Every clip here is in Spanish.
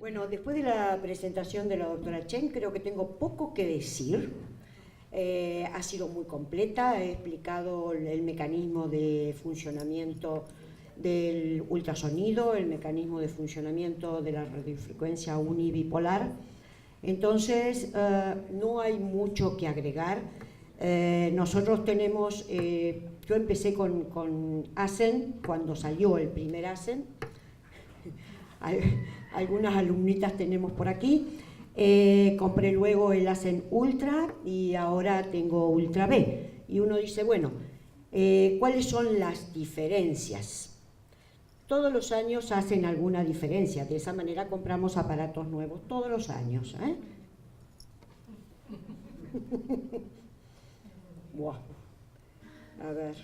Bueno, después de la presentación de la doctora Chen, creo que tengo poco que decir. Ha sido muy completa, he explicado el mecanismo de funcionamiento del ultrasonido, el mecanismo de funcionamiento de la radiofrecuencia unibipolar. Entonces, no hay mucho que agregar. Nosotros tenemos, yo empecé con ASEN cuando salió el primer ASEN. Algunas alumnitas tenemos por aquí. Compré luego el ASEN Ultra y ahora tengo Ultra B. Y uno dice, bueno, ¿cuáles son las diferencias? Todos los años hacen alguna diferencia, de esa manera compramos aparatos nuevos todos los años. Buah. A ver,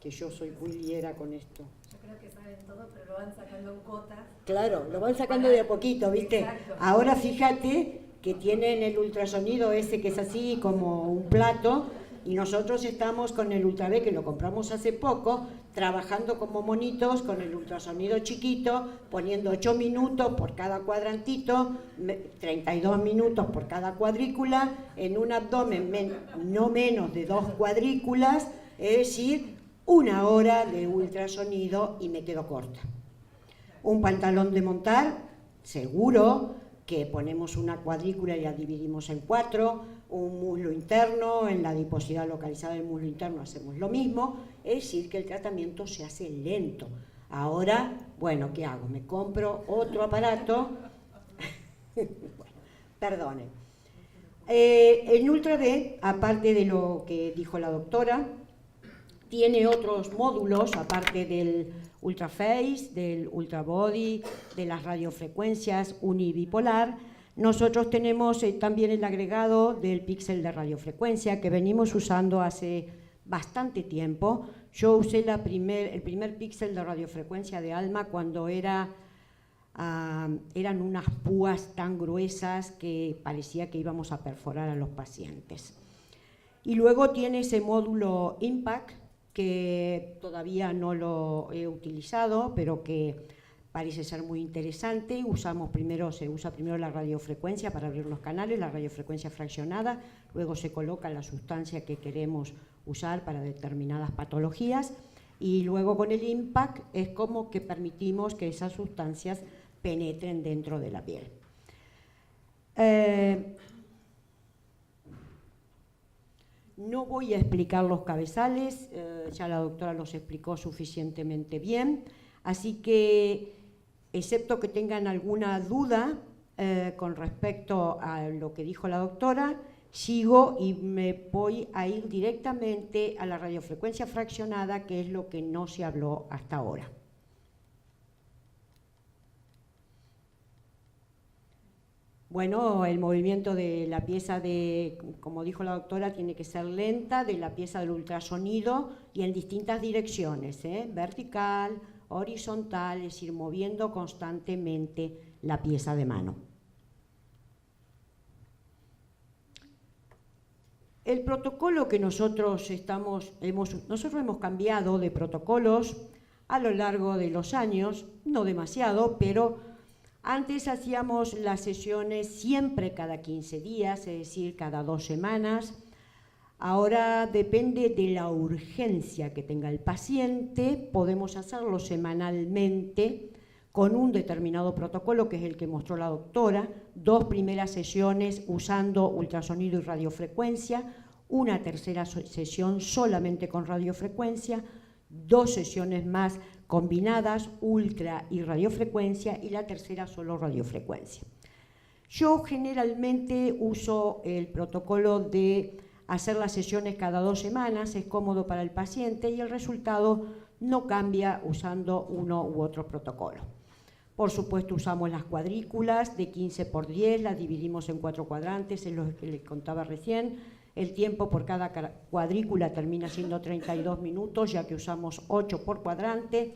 que yo soy muy liera con esto. Creo que saben todo, pero lo van sacando en cuotas. Claro, lo van sacando de a poquito, ¿viste? Exacto. Ahora fíjate que tienen el ultrasonido ese que es así como un plato, y nosotros estamos con el Ultra B, que lo compramos hace poco, trabajando como monitos con el ultrasonido chiquito, poniendo 8 minutos por cada cuadrantito, 32 minutos por cada cuadrícula, en un abdomen no menos de 2 cuadrículas, es decir, 1 hora de ultrasonido y me quedo corta. Un pantalón de montar, seguro que ponemos una cuadrícula y la dividimos en 4, un muslo interno, en la adiposidad localizada del muslo interno hacemos lo mismo, es decir, que el tratamiento se hace lento. Ahora, bueno, ¿qué hago? Me compro otro aparato. Bueno, perdone. El Ultra B, aparte de lo que dijo la doctora, tiene otros módulos, aparte del Ultraface, del Ultrabody, de las radiofrecuencias unibipolar. Nosotros tenemos también el agregado del píxel de radiofrecuencia que venimos usando hace bastante tiempo. Yo usé el primer píxel de radiofrecuencia de Alma cuando eran unas púas tan gruesas que parecía que íbamos a perforar a los pacientes. Y luego tiene ese módulo Impact, que todavía no lo he utilizado, pero que parece ser muy interesante. Se usa primero la radiofrecuencia para abrir los canales, la radiofrecuencia fraccionada, luego se coloca la sustancia que queremos usar para determinadas patologías, y luego con el Impact es como que permitimos que esas sustancias penetren dentro de la piel. No voy a explicar los cabezales, ya la doctora los explicó suficientemente bien, así que, excepto que tengan alguna duda con respecto a lo que dijo la doctora, sigo y me voy a ir directamente a la radiofrecuencia fraccionada, que es lo que no se habló hasta ahora. Bueno, el movimiento de la pieza como dijo la doctora, tiene que ser lenta, de la pieza del ultrasonido y en distintas direcciones, vertical, horizontal, es decir, moviendo constantemente la pieza de mano. El protocolo que nosotros hemos cambiado de protocolos a lo largo de los años, no demasiado, pero antes hacíamos las sesiones siempre cada 15 días, es decir, cada 2 semanas. Ahora depende de la urgencia que tenga el paciente, podemos hacerlo semanalmente con un determinado protocolo, que es el que mostró la doctora, 2 primeras sesiones usando ultrasonido y radiofrecuencia, una tercera sesión solamente con radiofrecuencia, 2 sesiones más combinadas, ultra y radiofrecuencia, y la tercera solo radiofrecuencia. Yo generalmente uso el protocolo de hacer las sesiones cada 2 semanas, es cómodo para el paciente y el resultado no cambia usando uno u otro protocolo. Por supuesto, usamos las cuadrículas de 15 por 10, las dividimos en 4 cuadrantes, es lo que les contaba recién. El tiempo por cada cuadrícula termina siendo 32 minutos, ya que usamos 8 por cuadrante.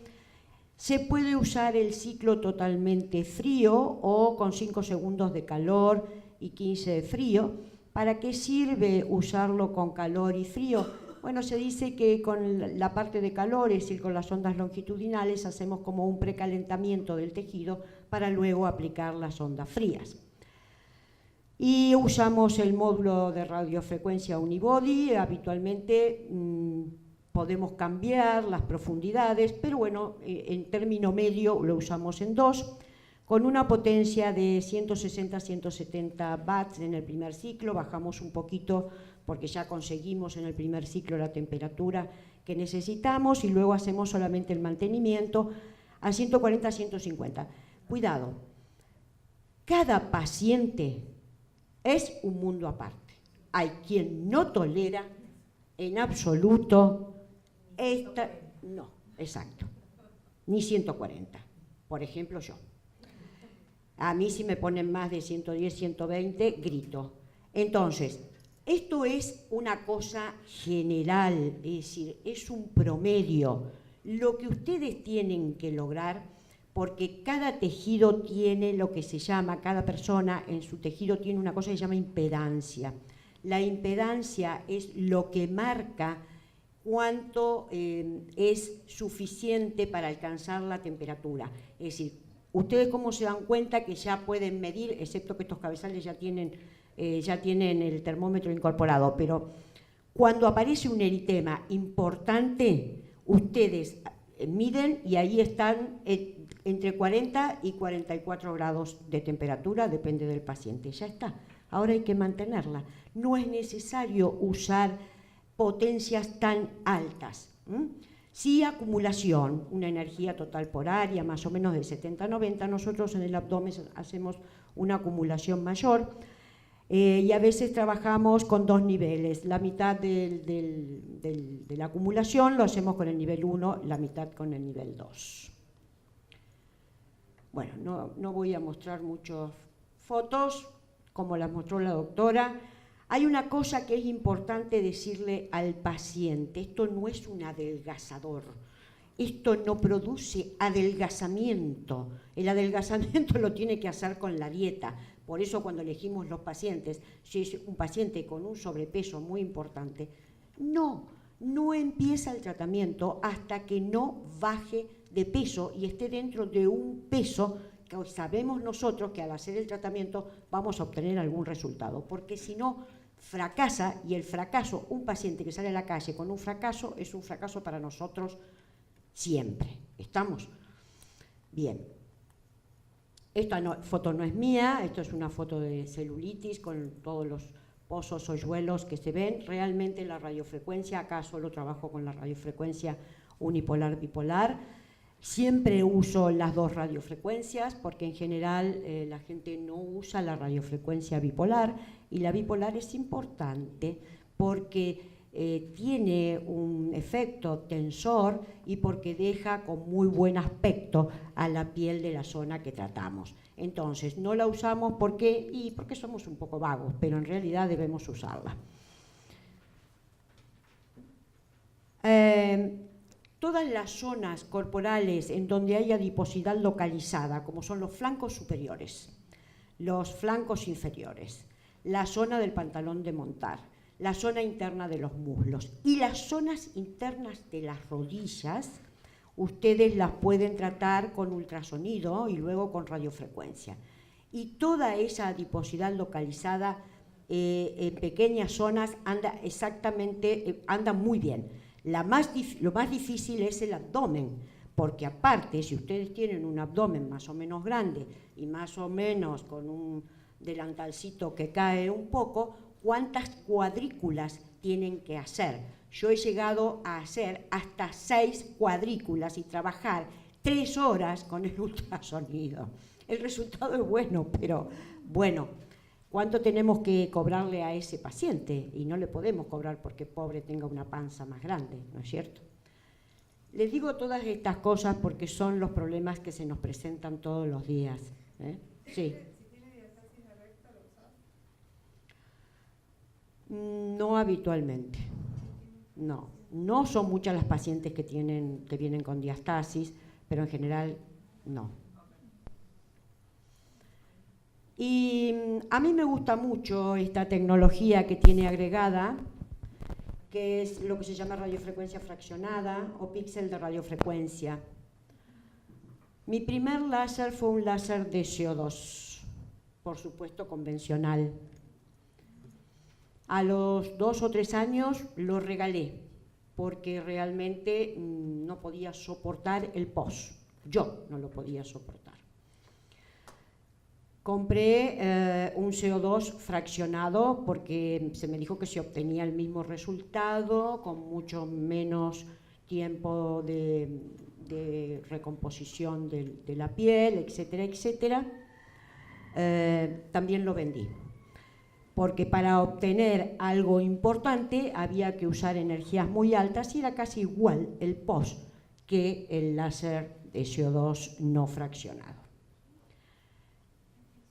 Se puede usar el ciclo totalmente frío o con 5 segundos de calor y 15 de frío. ¿Para qué sirve usarlo con calor y frío? Bueno, se dice que con la parte de calor, es decir, con las ondas longitudinales, hacemos como un precalentamiento del tejido para luego aplicar las ondas frías. Y usamos el módulo de radiofrecuencia Unibody. Habitualmente podemos cambiar las profundidades, pero bueno, en término medio lo usamos en 2, con una potencia de 160-170 watts en el primer ciclo. Bajamos un poquito porque ya conseguimos en el primer ciclo la temperatura que necesitamos y luego hacemos solamente el mantenimiento a 140-150. Cuidado, cada paciente es un mundo aparte. Hay quien no tolera en absoluto esta... No, exacto, ni 140. Por ejemplo, yo. A mí si me ponen más de 110, 120, grito. Entonces, esto es una cosa general, es decir, es un promedio. Lo que ustedes tienen que lograr, porque cada tejido tiene lo que se llama, cada persona en su tejido tiene una cosa que se llama impedancia. La impedancia es lo que marca cuánto es suficiente para alcanzar la temperatura. Es decir, ustedes cómo se dan cuenta que ya pueden medir, excepto que estos cabezales ya tienen el termómetro incorporado, pero cuando aparece un eritema importante, ustedes miden y ahí están entre 40 y 44 grados de temperatura, depende del paciente. Ya está, ahora hay que mantenerla. No es necesario usar potencias tan altas. Sí, acumulación, una energía total por área, más o menos de 70-90. Nosotros en el abdomen hacemos una acumulación mayor. Y a veces trabajamos con 2 niveles, la mitad de la acumulación lo hacemos con el nivel 1, la mitad con el nivel 2. Bueno, no voy a mostrar muchas fotos, como las mostró la doctora. Hay una cosa que es importante decirle al paciente, esto no es un adelgazador, esto no produce adelgazamiento, el adelgazamiento lo tiene que hacer con la dieta. Por eso cuando elegimos los pacientes, si es un paciente con un sobrepeso muy importante, no empieza el tratamiento hasta que no baje de peso y esté dentro de un peso que sabemos nosotros que al hacer el tratamiento vamos a obtener algún resultado, porque si no fracasa, y el fracaso, un paciente que sale a la calle con un fracaso es un fracaso para nosotros siempre. ¿Estamos? Bien. Esta foto no es mía, esto es una foto de celulitis con todos los pozos o hoyuelos que se ven. Realmente la radiofrecuencia, acá solo trabajo con la radiofrecuencia unipolar bipolar. Siempre uso las 2 radiofrecuencias porque en general la gente no usa la radiofrecuencia bipolar, y la bipolar es importante porque tiene un efecto tensor y porque deja con muy buen aspecto a la piel de la zona que tratamos. Entonces, no la usamos porque somos un poco vagos, pero en realidad debemos usarla. Todas las zonas corporales en donde hay adiposidad localizada, como son los flancos superiores, los flancos inferiores, la zona del pantalón de montar, la zona interna de los muslos y las zonas internas de las rodillas, ustedes las pueden tratar con ultrasonido y luego con radiofrecuencia. Y toda esa adiposidad localizada en pequeñas zonas anda muy bien. Lo más difícil es el abdomen, porque aparte, si ustedes tienen un abdomen más o menos grande y más o menos con un delantalcito que cae un poco, ¿cuántas cuadrículas tienen que hacer? Yo he llegado a hacer hasta 6 cuadrículas y trabajar 3 horas con el ultrasonido. El resultado es bueno, pero bueno, ¿cuánto tenemos que cobrarle a ese paciente? Y no le podemos cobrar porque pobre tenga una panza más grande, ¿no es cierto? Les digo todas estas cosas porque son los problemas que se nos presentan todos los días. Sí. No habitualmente, no son muchas las pacientes que vienen con diastasis, pero en general no. Y a mí me gusta mucho esta tecnología que tiene agregada, que es lo que se llama radiofrecuencia fraccionada o píxel de radiofrecuencia. Mi primer láser fue un láser de CO2, por supuesto convencional. A los 2 o 3 años lo regalé, porque realmente no podía soportar el pos. Yo no lo podía soportar. Compré un CO2 fraccionado porque se me dijo que se obtenía el mismo resultado con mucho menos tiempo de recomposición de la piel, etcétera, etcétera. También lo vendí, porque para obtener algo importante había que usar energías muy altas y era casi igual el pos que el láser de CO2 no fraccionado.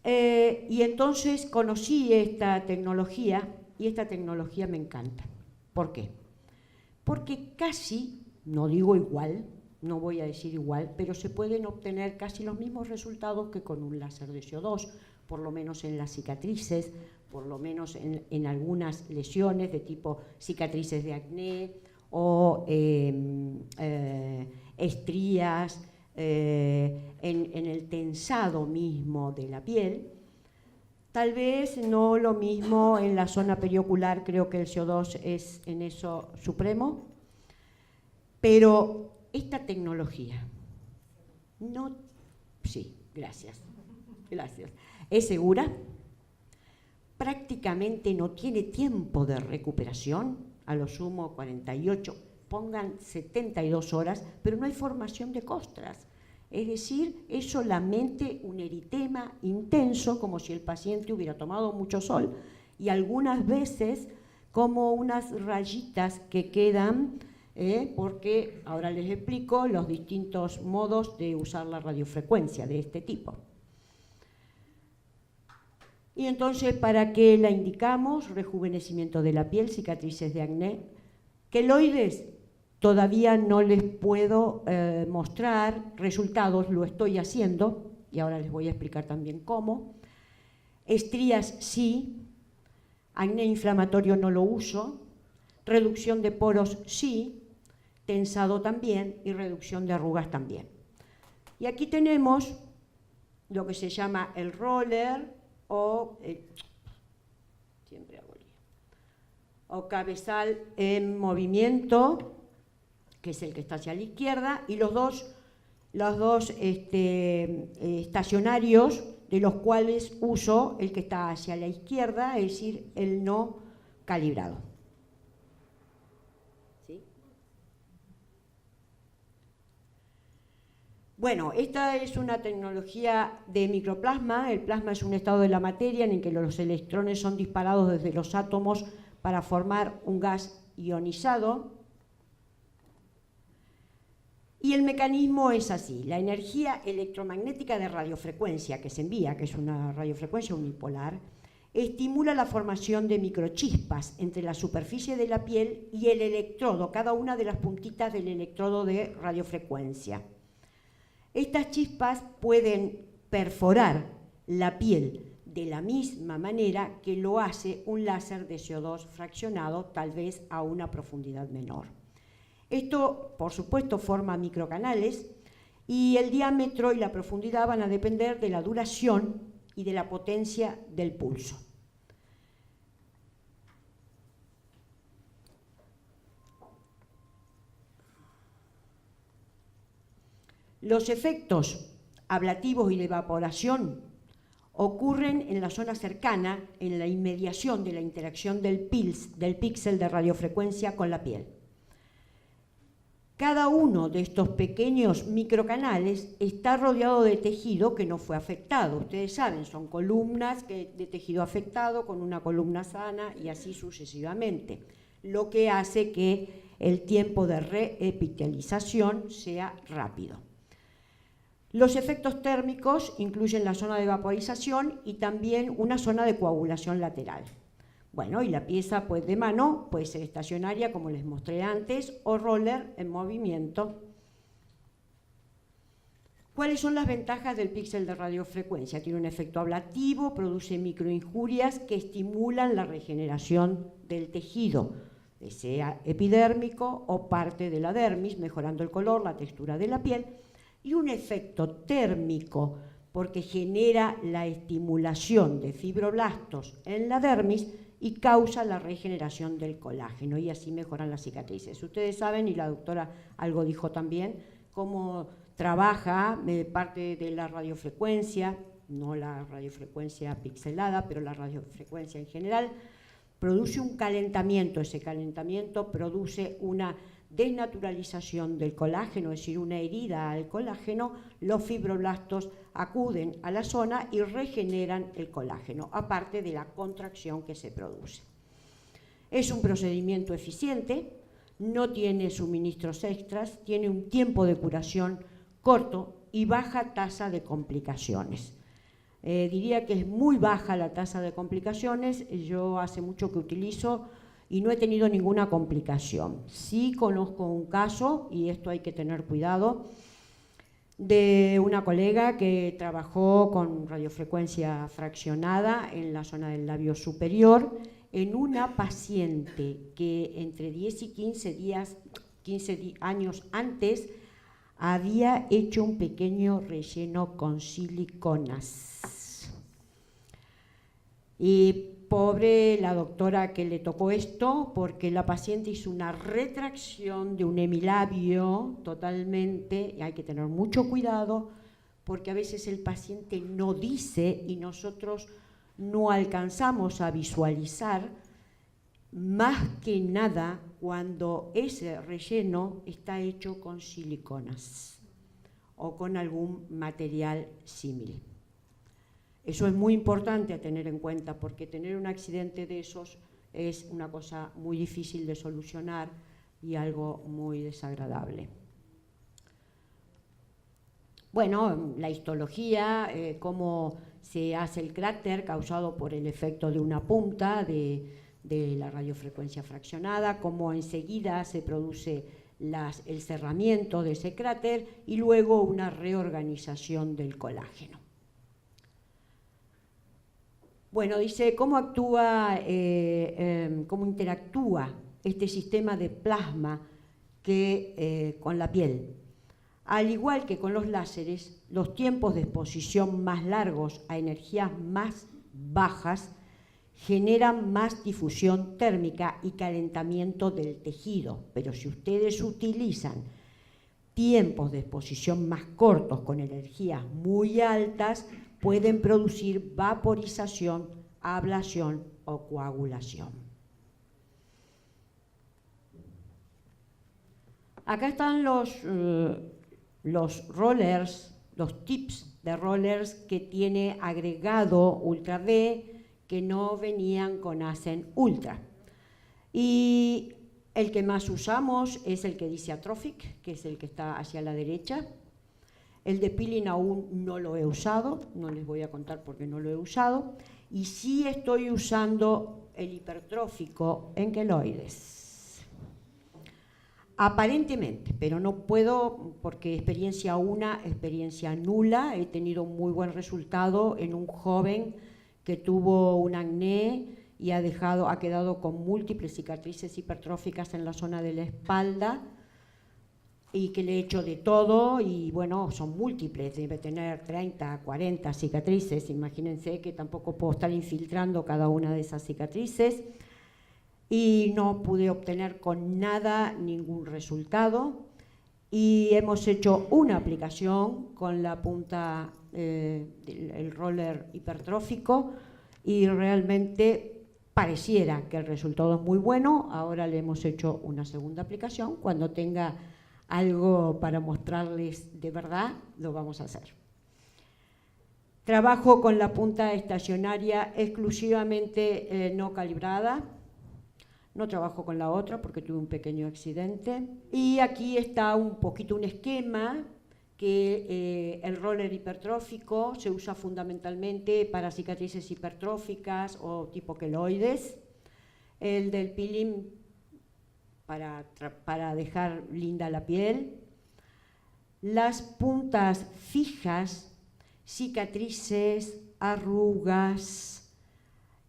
Y entonces conocí esta tecnología y esta tecnología me encanta. ¿Por qué? Porque casi, no digo igual, no voy a decir igual, pero se pueden obtener casi los mismos resultados que con un láser de CO2, por lo menos en las cicatrices, por lo menos en algunas lesiones de tipo cicatrices de acné o estrías, en el tensado mismo de la piel. Tal vez no lo mismo en la zona periocular, creo que el CO2 es en eso supremo, pero esta tecnología, no, sí, gracias, es segura, prácticamente no tiene tiempo de recuperación, a lo sumo 48, pongan 72 horas, pero no hay formación de costras. Es decir, es solamente un eritema intenso, como si el paciente hubiera tomado mucho sol, y algunas veces como unas rayitas que quedan, porque ahora les explico los distintos modos de usar la radiofrecuencia de este tipo. Y entonces, ¿para qué la indicamos? Rejuvenecimiento de la piel, cicatrices de acné. Queloides, todavía no les puedo mostrar resultados, lo estoy haciendo, y ahora les voy a explicar también cómo. Estrías sí, acné inflamatorio no lo uso, reducción de poros sí, tensado también y reducción de arrugas también. Y aquí tenemos lo que se llama el roller o o cabezal en movimiento, que es el que está hacia la izquierda, y los dos estacionarios, de los cuales uso el que está hacia la izquierda, es decir, el no calibrado. ¿Sí? Bueno, esta es una tecnología de microplasma. El plasma es un estado de la materia en el que los electrones son disparados desde los átomos para formar un gas ionizado. Y el mecanismo es así: la energía electromagnética de radiofrecuencia que se envía, que es una radiofrecuencia unipolar, estimula la formación de microchispas entre la superficie de la piel y el electrodo, cada una de las puntitas del electrodo de radiofrecuencia. Estas chispas pueden perforar la piel de la misma manera que lo hace un láser de CO2 fraccionado, tal vez a una profundidad menor. Esto, por supuesto, forma microcanales y el diámetro y la profundidad van a depender de la duración y de la potencia del pulso. Los efectos ablativos y de evaporación ocurren en la zona cercana, en la inmediación de la interacción del píxel de radiofrecuencia con la piel. Cada uno de estos pequeños microcanales está rodeado de tejido que no fue afectado. Ustedes saben, son columnas de tejido afectado con una columna sana y así sucesivamente, lo que hace que el tiempo de reepitelización sea rápido. Los efectos térmicos incluyen la zona de vaporización y también una zona de coagulación lateral. Bueno, y la pieza de mano puede ser estacionaria, como les mostré antes, o roller en movimiento. ¿Cuáles son las ventajas del píxel de radiofrecuencia? Tiene un efecto ablativo, produce microinjurias que estimulan la regeneración del tejido. que sea epidérmico o parte de la dermis, mejorando el color, la textura de la piel, y un efecto térmico, porque genera la estimulación de fibroblastos en la dermis y causa la regeneración del colágeno, y así mejoran las cicatrices. Ustedes saben, y la doctora algo dijo también, cómo trabaja parte de la radiofrecuencia, no la radiofrecuencia pixelada, pero la radiofrecuencia en general, produce un calentamiento. Ese calentamiento produce una desnaturalización del colágeno, es decir, una herida al colágeno. Los fibroblastos acuden a la zona y regeneran el colágeno, aparte de la contracción que se produce. Es un procedimiento eficiente, no tiene suministros extras, tiene un tiempo de curación corto y baja tasa de complicaciones. Diría que es muy baja la tasa de complicaciones. Yo hace mucho que utilizo y no he tenido ninguna complicación. Sí conozco un caso, y esto hay que tener cuidado, de una colega que trabajó con radiofrecuencia fraccionada en la zona del labio superior en una paciente que entre 10 y 15 años antes había hecho un pequeño relleno con siliconas. Y pobre la doctora que le tocó esto, porque la paciente hizo una retracción de un hemilabio totalmente, y hay que tener mucho cuidado, porque a veces el paciente no dice y nosotros no alcanzamos a visualizar, más que nada cuando ese relleno está hecho con siliconas o con algún material similar. Eso es muy importante a tener en cuenta, porque tener un accidente de esos es una cosa muy difícil de solucionar y algo muy desagradable. Bueno, la histología, cómo se hace el cráter causado por el efecto de una punta de la radiofrecuencia fraccionada, cómo enseguida se produce el cerramiento de ese cráter y luego una reorganización del colágeno. Bueno, dice cómo actúa, cómo interactúa este sistema de plasma con la piel. Al igual que con los láseres, los tiempos de exposición más largos a energías más bajas generan más difusión térmica y calentamiento del tejido. Pero si ustedes utilizan tiempos de exposición más cortos con energías muy altas, pueden producir vaporización, ablación o coagulación. Acá están los rollers, los tips de rollers que tiene agregado Ultra D, que no venían con Asen Ultra. Y el que más usamos es el que dice Atrophic, que es el que está hacia la derecha. El de peeling aún no lo he usado, no les voy a contar porque no lo he usado. Y sí estoy usando el hipertrófico en queloides. Aparentemente, pero no puedo porque experiencia nula. He tenido un muy buen resultado en un joven que tuvo un acné y ha quedado con múltiples cicatrices hipertróficas en la zona de la espalda, y que le he hecho de todo, y bueno, son múltiples, debe tener 30, 40 cicatrices. Imagínense que tampoco puedo estar infiltrando cada una de esas cicatrices, y no pude obtener con nada ningún resultado. Y hemos hecho una aplicación con la punta el roller hipertrófico, y realmente pareciera que el resultado es muy bueno. Ahora le hemos hecho una segunda aplicación. Cuando tenga algo para mostrarles de verdad, lo vamos a hacer. Trabajo con la punta estacionaria exclusivamente no calibrada. No trabajo con la otra porque tuve un pequeño accidente. Y aquí está un poquito un esquema que el roller hipertrófico se usa fundamentalmente para cicatrices hipertróficas o tipo queloides. El del peeling para dejar linda la piel. Las puntas fijas, cicatrices, arrugas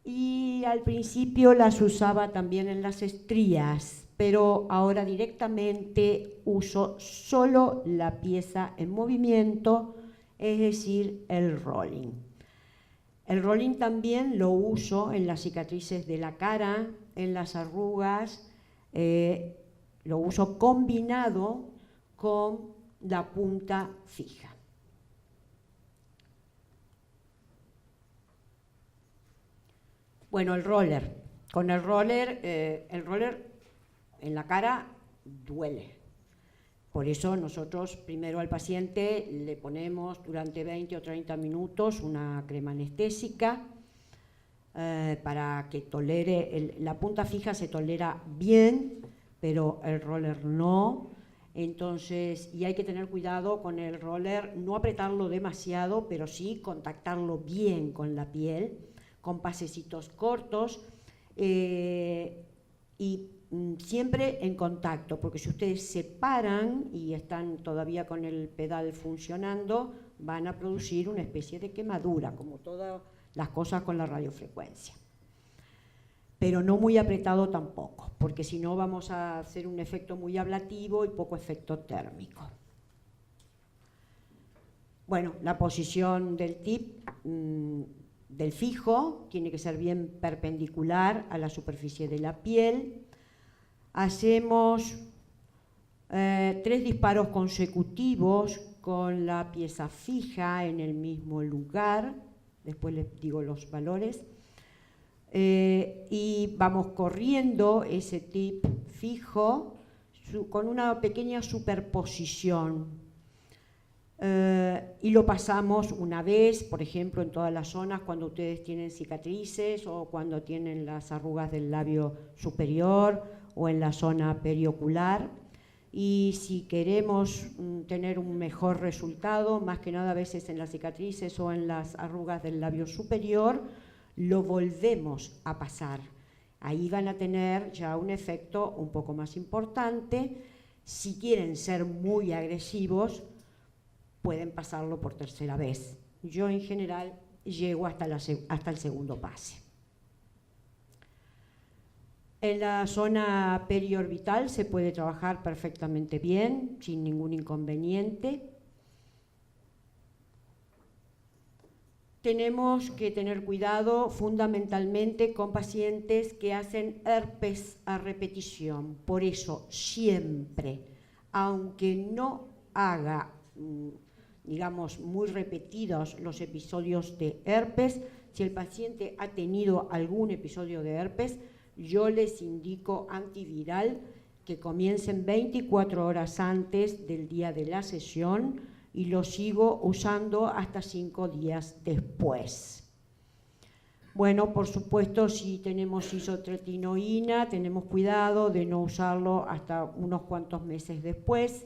Y al principio las usaba también en las estrías, pero ahora directamente uso solo la pieza en movimiento, es decir, el rolling. El rolling también lo uso en las cicatrices de la cara, en las arrugas, lo uso combinado con la punta fija. Bueno, el roller. Con el roller en la cara duele. Por eso nosotros primero al paciente le ponemos durante 20 o 30 minutos una crema anestésica para que tolere, la punta fija se tolera bien, pero el roller no. Entonces, y hay que tener cuidado con el roller, no apretarlo demasiado, pero sí contactarlo bien con la piel, con pasecitos cortos y siempre en contacto, porque si ustedes se paran y están todavía con el pedal funcionando, van a producir una especie de quemadura, como todas las cosas con la radiofrecuencia. Pero no muy apretado tampoco, porque si no vamos a hacer un efecto muy ablativo y poco efecto térmico. Bueno, la posición del tip del fijo tiene que ser bien perpendicular a la superficie de la piel. Hacemos 3 disparos consecutivos con la pieza fija en el mismo lugar, después les digo los valores, y vamos corriendo ese tip fijo con una pequeña superposición. Y lo pasamos una vez, por ejemplo, en todas las zonas cuando ustedes tienen cicatrices o cuando tienen las arrugas del labio superior o en la zona periocular. Y si queremos tener un mejor resultado, más que nada a veces en las cicatrices o en las arrugas del labio superior, lo volvemos a pasar. Ahí van a tener ya un efecto un poco más importante. Si quieren ser muy agresivos, pueden pasarlo por tercera vez. Yo en general llego hasta el segundo pase. En la zona periorbital se puede trabajar perfectamente bien, sin ningún inconveniente. Tenemos que tener cuidado fundamentalmente con pacientes que hacen herpes a repetición. Por eso siempre, aunque no haga digamos, muy repetidos los episodios de herpes, si el paciente ha tenido algún episodio de herpes, yo les indico antiviral que comiencen 24 horas antes del día de la sesión y lo sigo usando hasta 5 días después. Bueno, por supuesto, si tenemos isotretinoína, tenemos cuidado de no usarlo hasta unos cuantos meses después.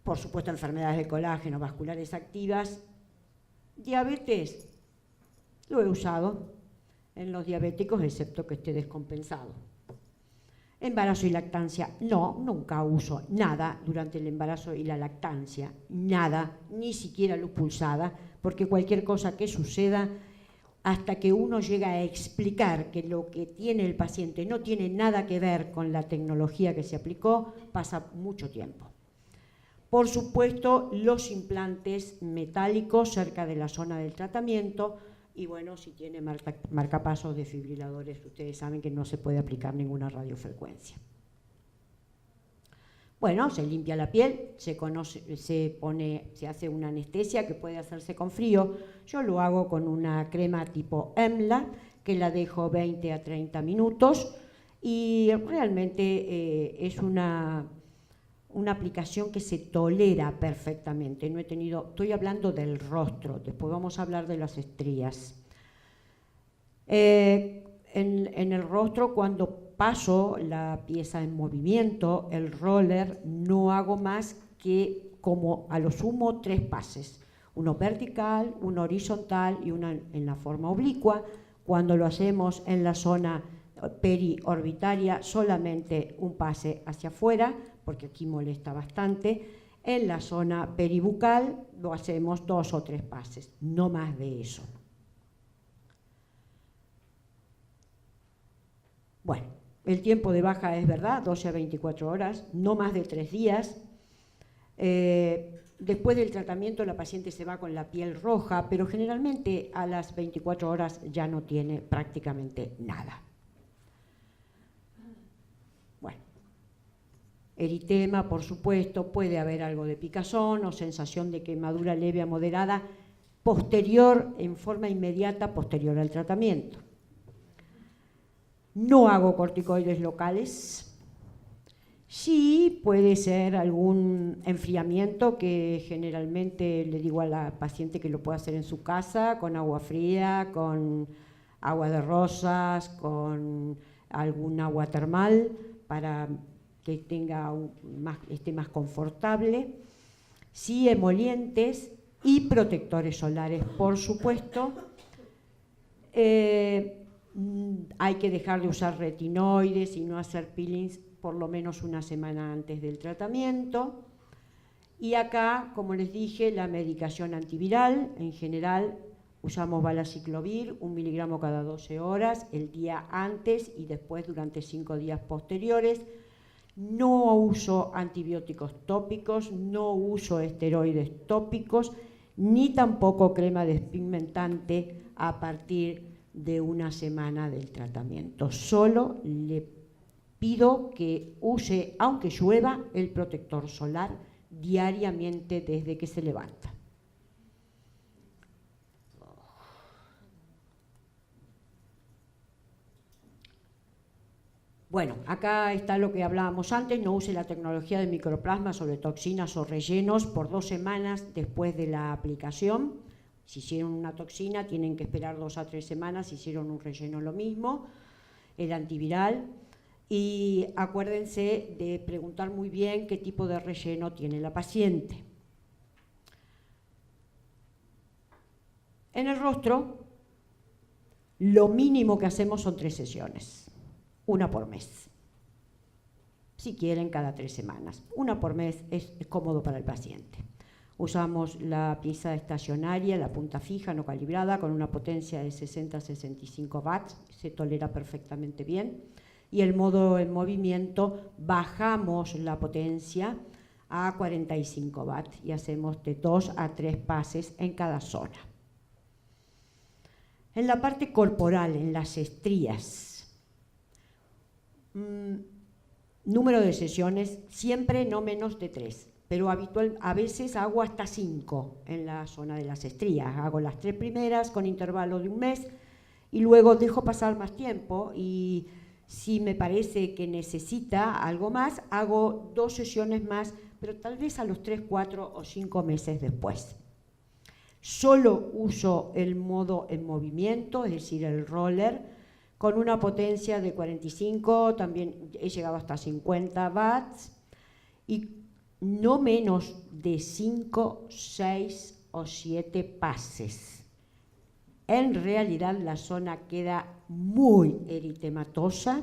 Por supuesto, enfermedades de colágeno, vasculares activas. Diabetes, lo he usado en los diabéticos, excepto que esté descompensado. Embarazo y lactancia, no, nunca uso nada durante el embarazo y la lactancia, nada, ni siquiera luz pulsada, porque cualquier cosa que suceda, hasta que uno llega a explicar que lo que tiene el paciente no tiene nada que ver con la tecnología que se aplicó, pasa mucho tiempo. Por supuesto, los implantes metálicos cerca de la zona del tratamiento y bueno, si tiene marcapasos desfibriladores, ustedes saben que no se puede aplicar ninguna radiofrecuencia. Bueno, se limpia la piel, se hace una anestesia que puede hacerse con frío. Yo lo hago con una crema tipo EMLA, que la dejo 20 a 30 minutos y realmente es una aplicación que se tolera perfectamente. No he tenido, estoy hablando del rostro, después vamos a hablar de las estrías. En el rostro, cuando paso la pieza en movimiento, el roller, no hago más que como a lo sumo 3 pases. Uno vertical, uno horizontal y uno en la forma oblicua. Cuando lo hacemos en la zona periorbitaria, solamente un pase hacia afuera, porque aquí molesta bastante. En la zona peribucal lo hacemos 2 o 3 pases, no más de eso. El tiempo de baja es verdad, 12 a 24 horas, no más de 3 días. Después del tratamiento la paciente se va con la piel roja, pero generalmente a las 24 horas ya no tiene prácticamente nada. Bueno, eritema, por supuesto, puede haber algo de picazón o sensación de quemadura leve a moderada posterior, en forma inmediata, posterior al tratamiento. No hago corticoides locales. Sí, puede ser algún enfriamiento que generalmente le digo a la paciente que lo puede hacer en su casa, con agua fría, con agua de rosas, con algún agua termal para que esté más confortable. Sí, emolientes y protectores solares, por supuesto. Hay que dejar de usar retinoides y no hacer peelings por lo menos una semana antes del tratamiento. Y acá, como les dije, la medicación antiviral. En general usamos valaciclovir, 1 miligramo cada 12 horas, el día antes y después durante 5 días posteriores. No uso antibióticos tópicos, no uso esteroides tópicos, ni tampoco crema despigmentante a partir de una semana del tratamiento. Solo le pido que use, aunque llueva, el protector solar diariamente desde que se levanta. Bueno, acá está lo que hablábamos antes, no use la tecnología de microplasma sobre toxinas o rellenos por 2 semanas después de la aplicación. Si hicieron una toxina, tienen que esperar 2 a 3 semanas, si hicieron un relleno lo mismo, el antiviral. Y acuérdense de preguntar muy bien qué tipo de relleno tiene la paciente. En el rostro, lo mínimo que hacemos son 3 sesiones, 1 por mes. Si quieren, cada 3 semanas. 1 por mes es cómodo para el paciente. Usamos la pieza estacionaria, la punta fija, no calibrada, con una potencia de 60 a 65 watts, se tolera perfectamente bien. Y el modo en movimiento, bajamos la potencia a 45 watts y hacemos de 2 a 3 pases en cada zona. En la parte corporal, en las estrías, número de sesiones, siempre no menos de 3. Pero a veces hago hasta 5 en la zona de las estrías. Hago las 3 primeras con intervalo de 1 mes y luego dejo pasar más tiempo y si me parece que necesita algo más, hago 2 sesiones más, pero tal vez a los 3, 4 o 5 meses después. Solo uso el modo en movimiento, es decir, el roller, con una potencia de 45, también he llegado hasta 50 watts y no menos de 5, 6 o 7 pases. En realidad la zona queda muy eritematosa,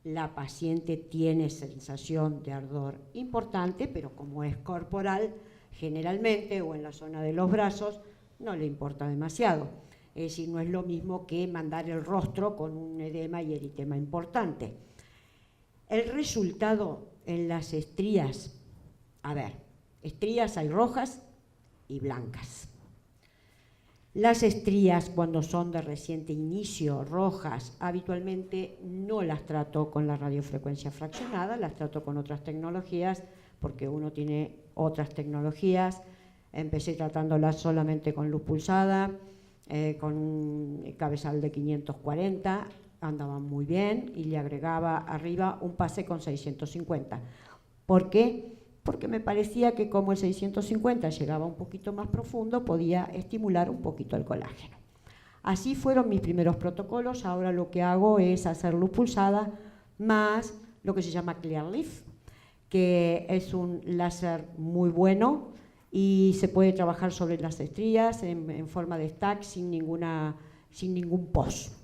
la paciente tiene sensación de ardor importante, pero como es corporal, generalmente, o en la zona de los brazos, no le importa demasiado. Es decir, no es lo mismo que mandar el rostro con un edema y eritema importante. El resultado en las estrías, a ver, estrías hay rojas y blancas. Las estrías, cuando son de reciente inicio, rojas, habitualmente no las trato con la radiofrecuencia fraccionada, las trato con otras tecnologías, porque uno tiene otras tecnologías. Empecé tratándolas solamente con luz pulsada, con un cabezal de 540, andaban muy bien, y le agregaba arriba un pase con 650. ¿Por qué? Porque me parecía que como el 650 llegaba un poquito más profundo, podía estimular un poquito el colágeno. Así fueron mis primeros protocolos. Ahora lo que hago es hacer luz pulsada más lo que se llama Clearleaf, que es un láser muy bueno y se puede trabajar sobre las estrías en forma de stack sin ningún pos.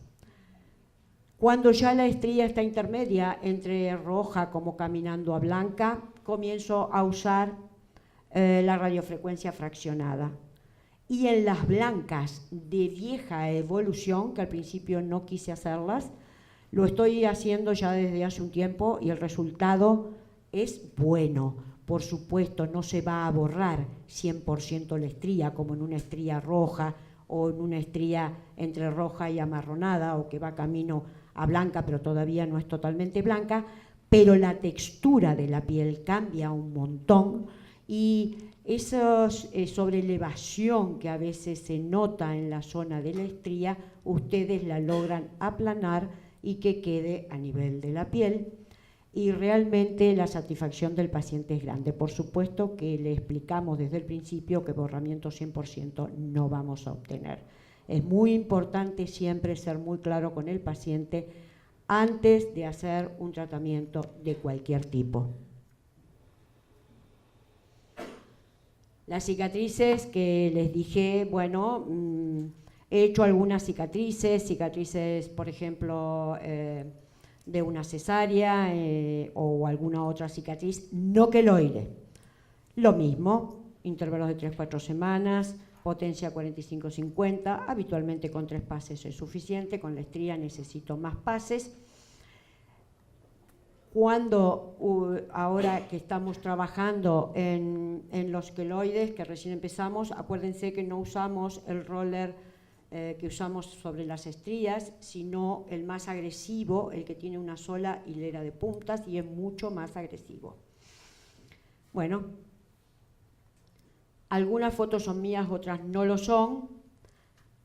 Cuando ya la estría está intermedia entre roja como caminando a blanca, comienzo a usar la radiofrecuencia fraccionada. Y en las blancas de vieja evolución, que al principio no quise hacerlas, Lo estoy haciendo ya desde hace un tiempo y el resultado es bueno. Por supuesto, no se va a borrar 100% la estría, como en una estría roja o en una estría entre roja y amarronada, o que va camino a blanca, pero todavía no es totalmente blanca, pero la textura de la piel cambia un montón y esa sobrelevación que a veces se nota en la zona de la estría, ustedes la logran aplanar y que quede a nivel de la piel, y realmente la satisfacción del paciente es grande. Por supuesto que le explicamos desde el principio que borramiento 100% no vamos a obtener. Es muy importante siempre ser muy claro con el paciente antes de hacer un tratamiento de cualquier tipo. Las cicatrices que les dije, bueno, he hecho algunas cicatrices, por ejemplo, de una cesárea o alguna otra cicatriz no queloide. Lo mismo, intervalos de 3-4 semanas, potencia 45-50, habitualmente con 3 pases es suficiente, con la estría necesito más pases. Cuando ahora que estamos trabajando en los queloides, que recién empezamos, acuérdense que no usamos el roller que usamos sobre las estrías, sino el más agresivo, el que tiene una sola hilera de puntas y es mucho más agresivo. Bueno, algunas fotos son mías, otras no lo son,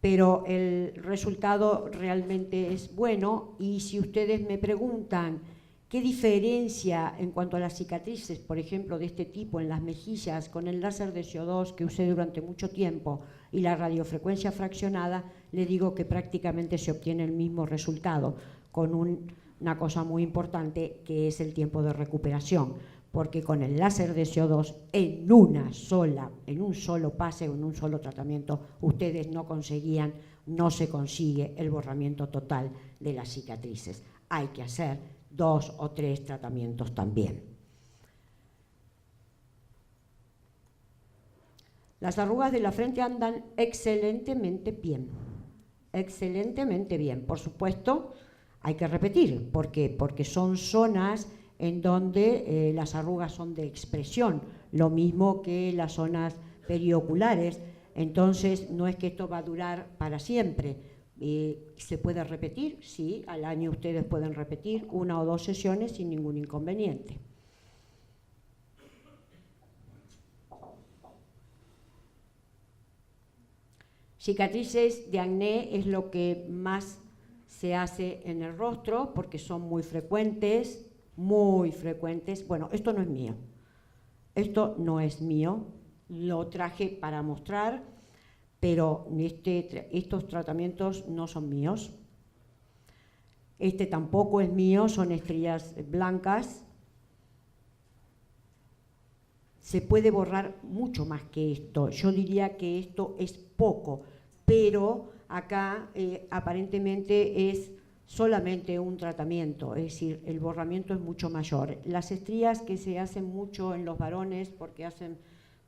pero el resultado realmente es bueno. Y si ustedes me preguntan qué diferencia en cuanto a las cicatrices, por ejemplo, de este tipo en las mejillas con el láser de CO2 que usé durante mucho tiempo y la radiofrecuencia fraccionada, le digo que prácticamente se obtiene el mismo resultado, con una cosa muy importante que es el tiempo de recuperación, porque con el láser de CO2 en un solo pase o en un solo tratamiento, ustedes no se consigue el borramiento total de las cicatrices. Hay que hacer 2 o 3 tratamientos también. Las arrugas de la frente andan excelentemente bien. Excelentemente bien. Por supuesto, hay que repetir. ¿Por qué? Porque son zonas en donde las arrugas son de expresión, lo mismo que las zonas perioculares. Entonces, no es que esto va a durar para siempre. ¿Se puede repetir? Sí, al año ustedes pueden repetir 1 o 2 sesiones sin ningún inconveniente. Cicatrices de acné es lo que más se hace en el rostro porque son muy frecuentes, muy frecuentes. Bueno, esto no es mío. Esto no es mío. Lo traje para mostrar, pero estos tratamientos no son míos. Este tampoco es mío, son estrías blancas. Se puede borrar mucho más que esto. Yo diría que esto es poco, pero acá aparentemente es solamente un tratamiento, es decir, el borramiento es mucho mayor. Las estrías que se hacen mucho en los varones porque hacen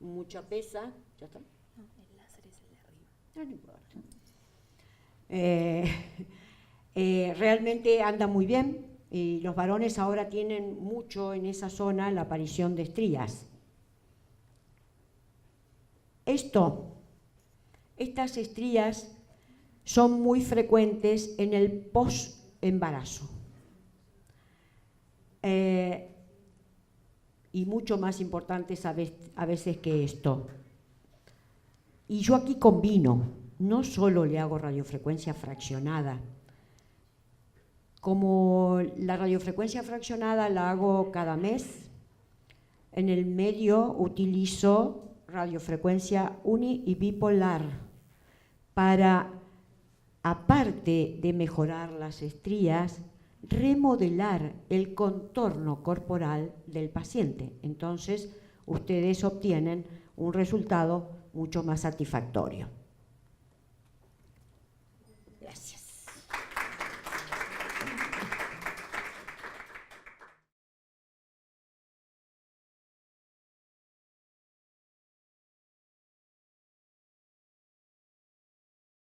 mucha pesa, ¿ya está? No, el láser es el de arriba. No importa. Realmente anda muy bien y los varones ahora tienen mucho en esa zona la aparición de estrías. Estas estrías son muy frecuentes en el post-embarazo y mucho más importantes a veces que esto. Y yo aquí combino, no solo le hago radiofrecuencia fraccionada, como la radiofrecuencia fraccionada la hago cada mes, en el medio utilizo radiofrecuencia uni y bipolar para, aparte de mejorar las estrías, remodelar el contorno corporal del paciente. Entonces, ustedes obtienen un resultado mucho más satisfactorio. Gracias.